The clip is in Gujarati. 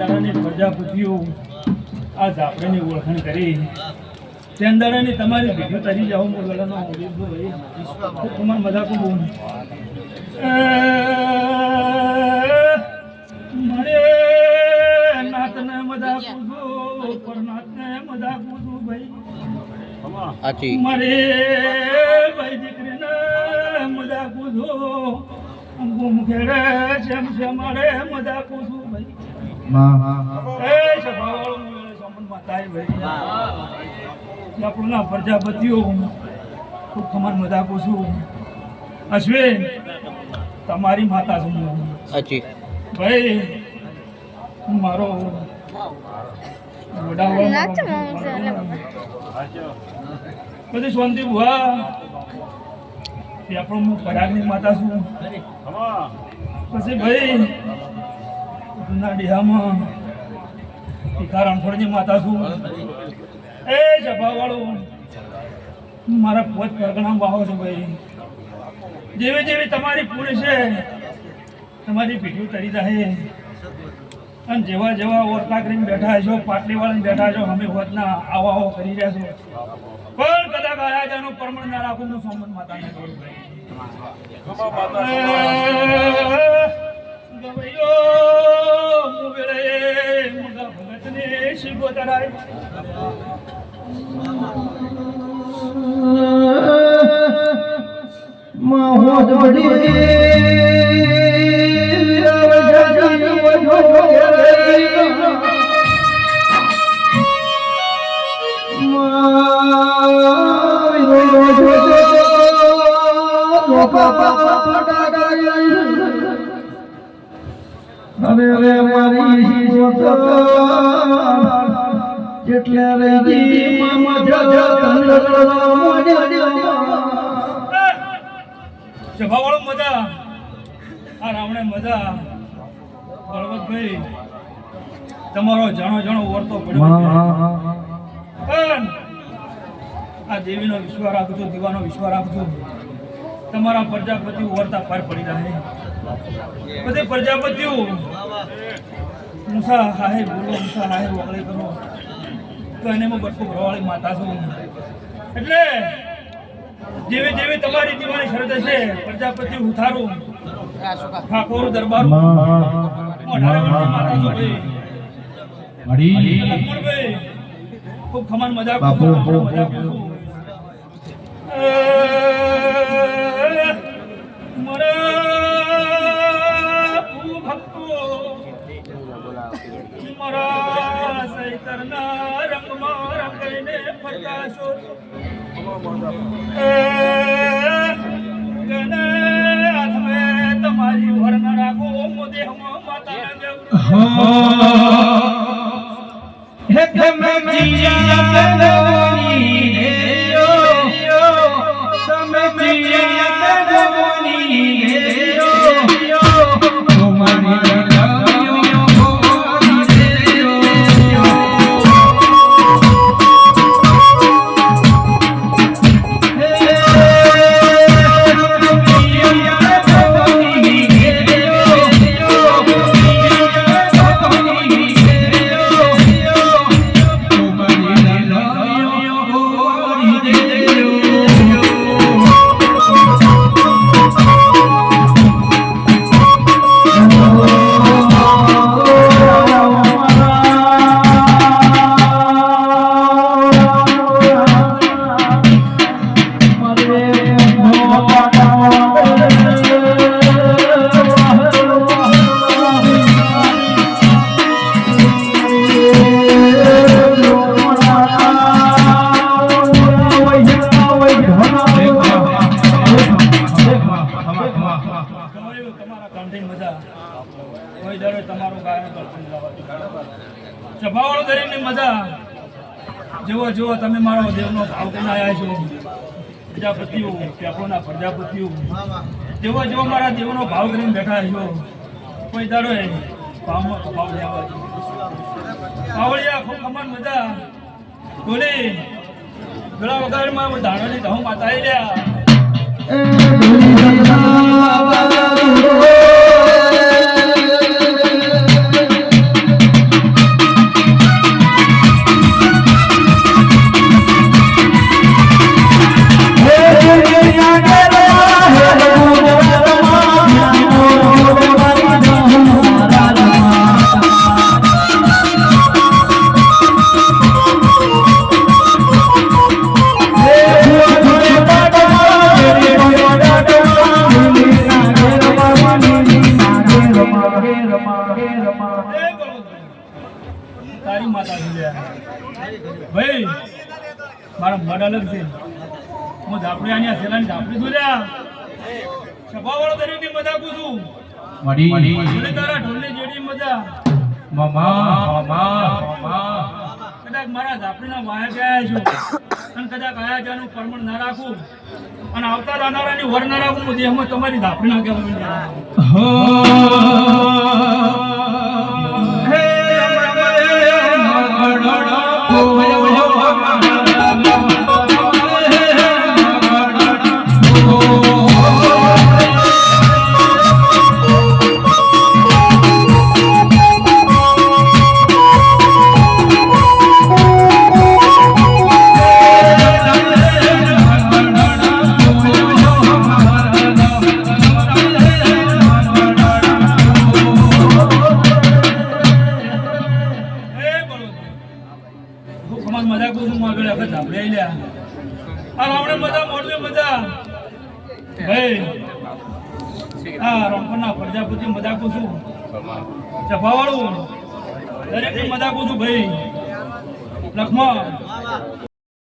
દાડાની પ્રજાપતિઓ આ ઝાપડાની ઓળખાણ કરી તેમ દાડાની તમારી ભેગો તરી જાઓ હું ગળાનો તમારે મજા કહું મારે નાતને મજા કૂદું પર નાતને મજા કૂદું ભાઈ મારે ભાઈ દીકરીને મજા કૂદું મુખેડે જેમ છે મારે મજા કૂદું ભાઈ આપણના પ્રજાપતિઓ ખૂબ તમારી મજા છું અશ્વિન તમારી માતા છું ભાઈ મારો બધી શાંતિ ભુવા આપણો હું પરાગની માતા છું પછી ભાઈ જૂના ડીહામાં ટીકા રણછોડની માતા છું એ સભાવાળો મારા પોત પરગણા વાહો છો ભાઈ જેવી જેવી તમારી પૂરી છે તમારી પીઠું તરી જાય અને જેવા જેવા ઓરતા કરીને બેઠા છો પાટલી વાળાને બેઠા છો અમે હોતના આવા આવો કરી રહ્યા છો પણ કદાચ આયાજાનું પરમણ ના રાખું હું સોમન માતાને જોડું ભગતને શિવો તરાય માહો જોડી હવે મારી જેટલે રહી સભાવાળો મજા આ રામણે મજા બળવંતભાઈ તમારો જાણો જાણો વર્તો પડ્યો પણ આ દેવીનો વિશ્વાસ રાખજો દીવાનો વિશ્વાસ રાખજો તમારા પ્રજાપતિઓ વર્તા પાર પડી રહે બધી પ્રજાપતિઓ મુસા હાહે બોલો મુસા હાહે વગળે કરો તો એને હું બટકું ભરવાળી માતા છું એટલે જેવી જેવી તમારી દીવાની શરત છે પ્રજાપતિ ઉથારું ઠાકોર દરબાર માતા છું ભાઈ ખૂબ ખમાન મજા કરું મજા કરું મારા સૈતરના રંગમાં રંગાઈને પ્રકાશો ગને હાથમે તમારી વરણ રાખો દેહમાં માતાના હે તમે જીયા દેવની તમે જીયા દેવની તમારી સભાવાળો કરીને મજા જેવો જેવો તમે મારો દેવનો ભાવ કરીને આવ્યા છો પ્રજાપતિઓ પેપોના પ્રજાપતિઓ જેવો જેવો મારા દેવનો ભાવ કરીને બેઠા છો કોઈ દાડો ભાવમાં ભાવ લેવા પાવળિયા ખૂબ ખમાન મજા બોલી ગળા વગાડમાં ધાણોની ધમ માતા રહ્યા તારી માતા છે ભાઈ મારા મોઢા અલગ છે હું ઝાપડી આની સેલાની ઝાપડી દોર્યા સભાવાળો દરેકની મજા પૂછું મને તારા ઢોલની જેડી મજા કદાચ મારા ઝાપડીના વાયા ગયા છું અને કદાચ આયા જાનું પરમણ ના રાખું અને આવતા જાનારાની વર ના રાખું હું દેહમાં તમારી ઝાપડી ના કહેવાય મજા કરું છું આગળ આપણે ધાબળે લ્યા આ રાવણે મજા મોડવે મજા ભાઈ આ રંપના પ્રજાપતિ મજા કરું છું ચફાવાળું દરેક મજા કરું છું ભાઈ લખમણ